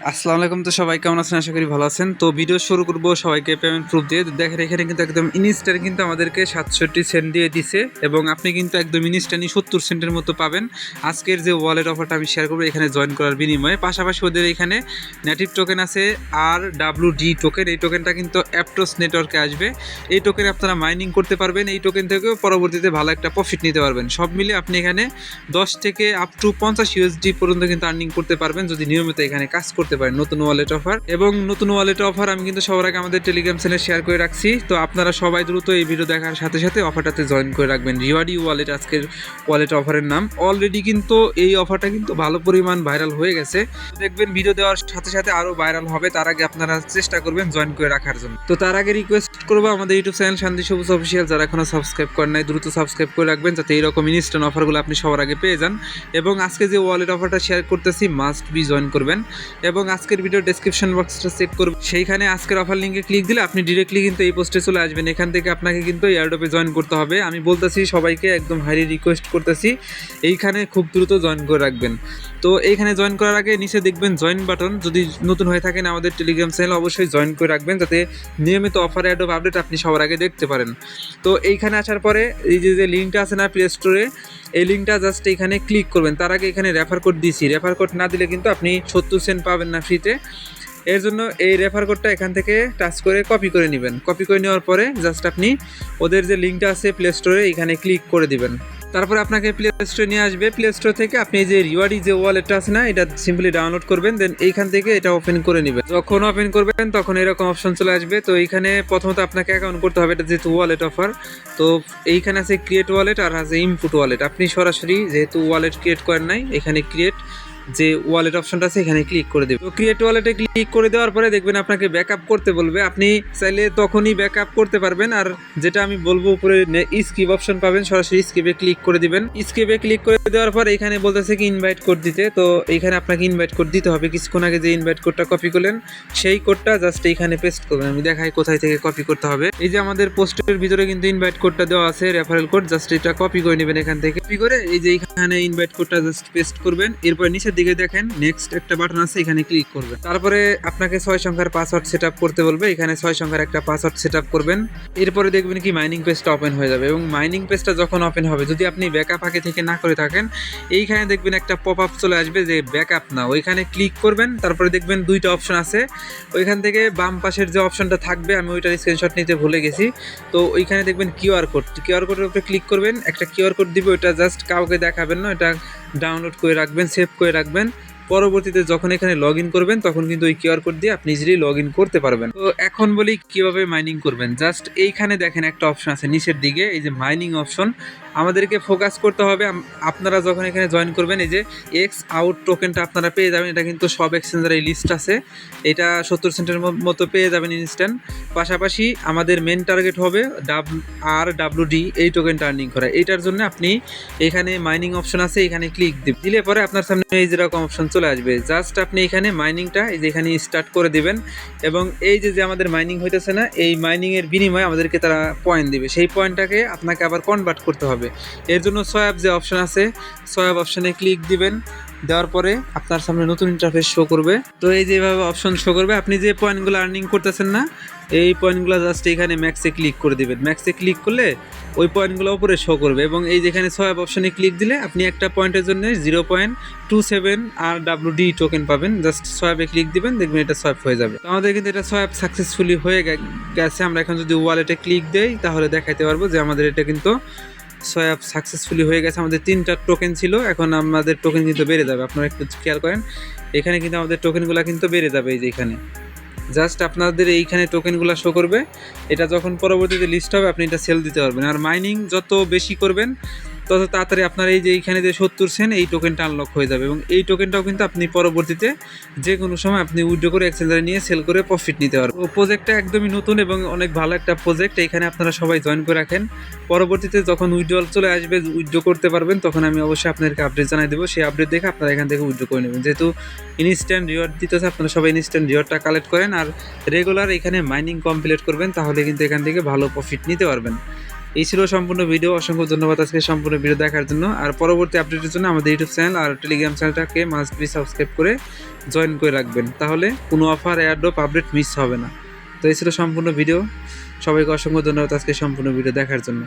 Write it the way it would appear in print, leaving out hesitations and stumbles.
আসসালামু আলাইকুম। তো সবাই কেমন আছেন? আশা করি ভালো আছেন। তো ভিডিও শুরু করব সবাইকে পেমেন্ট প্রুফ দিয়ে। দেখেন এখানে কিন্তু একদম ইনস্ট্যান্ট কিন্তু আমাদেরকে ৬৭ সেন্ট দিয়ে দিছে এবং আপনি কিন্তু একদম ইনস্ট্যান্টই ৭০ সেন্টের মতো পাবেন। আজকের যে ওয়ালেট অফারটা আমি শেয়ার করব এখানে জয়েন করার বিনিময়ে। পাশাপাশি ওদের এখানে নেটিভ টোকেন আছে RWD টোকেন। এই টোকেনটা কিন্তু অ্যাপটোস নেটওয়ার্কে আসবে। এই টোকেনে আপনারা মাইনিং করতে পারবেন। এই টোকেন থেকেও পরবর্তীতে ভালো একটা প্রফিট নিতে পারবেন। সব মিলে আপনি এখানে 10 থেকে আপ টু 50 USD পর্যন্ত কিন্তু আর্নিং করতে পারবেন যদি নিয়মিত এখানে কাজ করতে পারেন। নতুন ওয়ালেট অফার এবং নতুন ওয়ালেট অফার আমি কিন্তু সবার আগে আমাদের টেলিগ্রাম চ্যানেলে শেয়ার করে রাখছি। তো আপনারা সবাই দ্রুত এই ভিডিও দেখার সাথে সাথে অফারটাতে জয়েন করে রাখবেন। রিওয়ার্ডি ওয়ালেট আজকের ওয়ালেট অফারের নাম। অলরেডি কিন্তু এই অফারটা কিন্তু ভালো পরিমাণ ভাইরাল হয়ে গেছে। দেখবেন ভিডিও দেওয়ার সাথে সাথে আরও ভাইরাল হবে। তার আগে আপনারা চেষ্টা করবেন জয়েন করে রাখার জন্য। তো তার আগে রিকোয়েস্ট করবো আমাদের ইউটিউব চ্যানেল শান্তি সবুজ অফিসিয়াল যারা এখনো সাবস্ক্রাইব করেন নাই দ্রুত সাবস্ক্রাইব করে রাখবেন যাতে এইরকম ইনস্ট্যান্ট অফারগুলো আপনি সবার আগে পেয়ে যান। এবং আজকে যে ওয়ালেট অফারটা শেয়ার করতেছি মাস্ট বি জয়েন করবেন। এবং আজকের ভিডিও ডেসক্রিপশন বক্সটা চেক করবেন, সেইখানে আজকের অফার লিঙ্কে ক্লিক দিলে আপনি ডিরেক্টলি কিন্তু এই পোস্টে চলে আসবেন। এখান থেকে আপনাকে কিন্তু এয়ারড্রপে জয়েন করতে হবে। আমি বলতেছি সবাইকে একদম হাইলি রিকোয়েস্ট করতেছি এইখানে খুব দ্রুত জয়েন করে রাখবেন। তো এইখানে জয়েন করার আগে নিচে দেখবেন জয়েন বাটন। যদি নতুন হয়ে থাকেন আমাদের টেলিগ্রাম চ্যানেল অবশ্যই জয়েন করে রাখবেন যাতে নিয়মিত অফার অ্যাডপ আপডেট আপনি সবার আগে দেখতে পারেন। তো এইখানে আসার পরে এই যে লিঙ্কটা আছে না প্লে স্টোরে, এই লিঙ্কটা জাস্ট এখানে ক্লিক করবেন। তার আগে এখানে রেফার কোড দিয়েছি, রেফার কোড না দিলে কিন্তু আপনি 70 সেন্ট পাবেন না ফ্রিতে। এর জন্য এই রেফার কোডটা এখান থেকে টাচ করে কপি করে নেবেন। কপি করে নেওয়ার পরে জাস্ট আপনি ওদের যে লিঙ্কটা আছে প্লে স্টোরে এখানে ক্লিক করে দিবেন। তারপরে আপনাকে প্লে স্টোরে নিয়ে আসবে। প্লে স্টোর থেকে আপনি যে রিওয়ার্ডি যে ওয়ালেটটা আছে না এটা সিম্পলি ডাউনলোড করবেন, দেন এইখান থেকে এটা ওপেন করে নেবেন। যখন ওপেন করবেন তখন এরকম অপশন চলে আসবে। তো এইখানে প্রথমত আপনাকে অ্যাকাউন্ট করতে হবে, এটা যেহেতু ওয়ালেট অফার। তো এইখানে আছে ক্রিয়েট ওয়ালেট আর আছে ইনপুট ওয়ালেট। আপনি সরাসরি যেহেতু ওয়ালেট ক্রিয়েট করেন নাই এখানে ক্রিয়েট যে ওয়ালেট অপশনটা আছে এখানে ক্লিক করে দেবেন। তো ক্রিয়েট ওয়ালেটে ক্লিক করে দেওয়ার পরে দেখবেন আপনাকে ব্যাকআপ করতে বলবে। আপনি চাইলে তখনই ব্যাকআপ করতে পারবেন। আর যেটা আমি বলবো উপরে স্কিপ অপশন পাবেন, সরাসরি স্কিপে ক্লিক করে দিবেন। স্কিপে ক্লিক করে দেওয়ার পর এখানে বলতেছে কি ইনভাইট কোড দিতে। তো এইখানে আপনাকে ইনভাইট কোড দিতে হবে। কিছুক্ষণ আগে যে ইনভাইট কোডটা কপি করলেন সেই কোডটা জাস্ট এইখানে পেস্ট করবেন। আমি দেখাই কোথায় থেকে কপি করতে হবে। এই যে আমাদের পোস্টের ভিতরে কিন্তু ইনভাইট কোডটা দেওয়া আছে, রেফারেল কোড। জাস্ট এটা কপি করে নেবেন এখান থেকে। কপি করে এই যে এখানে ইনভাইট কোডটা জাস্ট পেস্ট করবেন। এরপর নিচের দিকে দেখেন নেক্সট একটা বাটন আছে, এখানে ক্লিক করবেন। তারপরে আপনাকে 6 সংখ্যার পাসওয়ার্ড সেটআপ করতে বলবে। এখানে 6 সংখ্যার একটা পাসওয়ার্ড সেটআপ করবেন। এরপরে দেখবেন কি মাইনিং পেজটা ওপেন হয়ে যাবে। এবং মাইনিং পেজটা যখন ওপেন হবে, যদি আপনি ব্যাকআপ আগে থেকে না করে থাকেন, এইখানে দেখবেন একটা পপআপ চলে আসবে যে ব্যাকআপ না, ওইখানে ক্লিক করবেন। তারপরে দেখবেন দুইটা অপশন আছে, ওইখান থেকে বাম পাশের যে অপশনটা থাকবে, আমি ওইটার স্ক্রিনশট নিতে ভুলে গেছি। তো ওইখানে দেখবেন কিউআর কোড, কিউআর কোডের উপরে ক্লিক করবেন। একটা কিউআর কোড দিবে, ওইটা জাস্ট কাউকে দেখাবেন না, এটা ডাউনলোড করে রাখবেন, সেভ করে রাখবেন। পরবর্তীতে যখন এখানে লগ ইন করবেন তখন কিন্তু ওই কিউআর কোড দিয়ে আপনি ইজিলি লগ ইন করতে পারবেন। তো এখন বলি কিভাবে মাইনিং করবেন। জাস্ট এইখানে দেখেন একটা অপশন আছে নিচের দিকে, এই যে মাইনিং অপশন। আমাদেরকে ফোকাস করতে হবে। আপনারা যখন এখানে জয়েন করবেন এই যে এক্স আউট টোকেনটা আপনারা পেয়ে যাবেন। এটা কিন্তু সব এক্সচেঞ্জের এই লিস্ট আছে, এটা 70 সেন্টের মতো পেয়ে যাবেন ইনস্ট্যান্ট। পাশাপাশি আমাদের মেন টার্গেট হবে RWD এই টোকেনটা আর্নিং করা। এইটার জন্য আপনি এখানে মাইনিং অপশন আছে, এখানে ক্লিক দিলে পরে আপনার সামনে এই যেরকম অপশন চলে আসবে। জাস্ট আপনি এখানে মাইনিংটা এই যে এখানে স্টার্ট করে দিবেন। এবং এই যে আমাদের মাইনিং হইতেছে না, এই মাইনিংয়ের বিনিময়ে আমাদেরকে তারা পয়েন্ট দিবে। সেই পয়েন্টটাকে আপনাকে আবার কনভার্ট করতে হবে। এর জন্য সোয়াপ যে অপশন আছে, সোয়াপ অপশনে ক্লিক দিবেন। দেওয়ার পরে আপনার সামনে নতুন ইন্টারফেস শো করবে। তো এই যেভাবে অপশন শো করবে, আপনি যে পয়েন্টগুলো আর্নিং করতেছেন না এই পয়েন্টগুলো জাস্ট এখানে ম্যাক্সে ক্লিক করে দিবেন। ম্যাক্সে ক্লিক করলে ওই পয়েন্টগুলো উপরে শো করবে। এবং এই যেখানে সোয়াপ অপশনে ক্লিক দিলে আপনি একটা পয়েন্টের জন্য 0.27 RWD টোকেন পাবেন। জাস্ট সোয়াপে ক্লিক দিবেন, দেখবেন এটা সোয়াপ হয়ে যাবে। তো আমাদের কিন্তু এটা সোয়াপ সাকসেসফুলি হয়ে গেছে। আমরা এখন যদি ওয়ালেটে ক্লিক দেই তাহলে দেখাতে পারবো যে আমাদের এটা কিন্তু সোয়াপ সাকসেসফুলি হয়ে গেছে। আমাদের 3টা টোকেন ছিল, এখন আমাদের টোকেন কিন্তু বেড়ে যাবে। আপনারা একটু খেয়াল করেন, এখানে কিন্তু আমাদের টোকেনগুলো কিন্তু বেড়ে যাবে। এই যে এখানে জাস্ট আপনাদের এইখানে টোকেনগুলো শো করবে। এটা যখন পরবর্তীতে লিস্ট হবে আপনি এটা সেল দিতে পারবেন। আর মাইনিং যত বেশি করবেন তত তাড়াতাড়ি আপনার এই যে এইখানে যে 70 সেন্ট এই টোকেনটা আনলক হয়ে যাবে। এবং এই টোকেনটাও কিন্তু আপনি পরবর্তীতে যে কোনো সময় আপনি উইথড্র করে এক্সচেঞ্জারে নিয়ে সেল করে প্রফিট নিতে পারবেন। তো প্রজেক্টটা একদমই নতুন এবং অনেক ভালো একটা প্রজেক্ট। এখানে আপনারা সবাই জয়েন করে রাখেন। পরবর্তীতে যখন উইথড্রল চলে আসবে, উইথড্র করতে পারবেন, তখন আমি অবশ্যই আপনাদেরকে আপডেট জানাই দেবো। সেই আপডেট দেখে আপনারা এখান থেকে উইথড্র করে নেবেন। যেহেতু ইনস্ট্যান্ট রিওয়ার্ড দিতেছে, আপনারা সবাই ইনস্ট্যান্ট রিওয়ার্ডটা কালেক্ট করেন আর রেগুলার এখানে মাইনিং কমপ্লিট করবেন, তাহলে কিন্তু এখান থেকে ভালো প্রফিট নিতে পারবেন। এই ছিল সম্পূর্ণ ভিডিও। অসংখ্য ধন্যবাদ আজকে সম্পূর্ণ ভিডিও দেখার জন্য। আর পরবর্তী আপডেটের জন্য আমাদের ইউটিউব চ্যানেল আর টেলিগ্রাম চ্যানেলটাকে মাস্ট বি সাবস্ক্রাইব করে জয়েন করে রাখবেন, তাহলে কোনো অফার এয়ারড্রপ আপডেট মিস হবে না। তো এই ছিল সম্পূর্ণ ভিডিও। সবাইকে অসংখ্য ধন্যবাদ আজকে সম্পূর্ণ ভিডিও দেখার জন্য।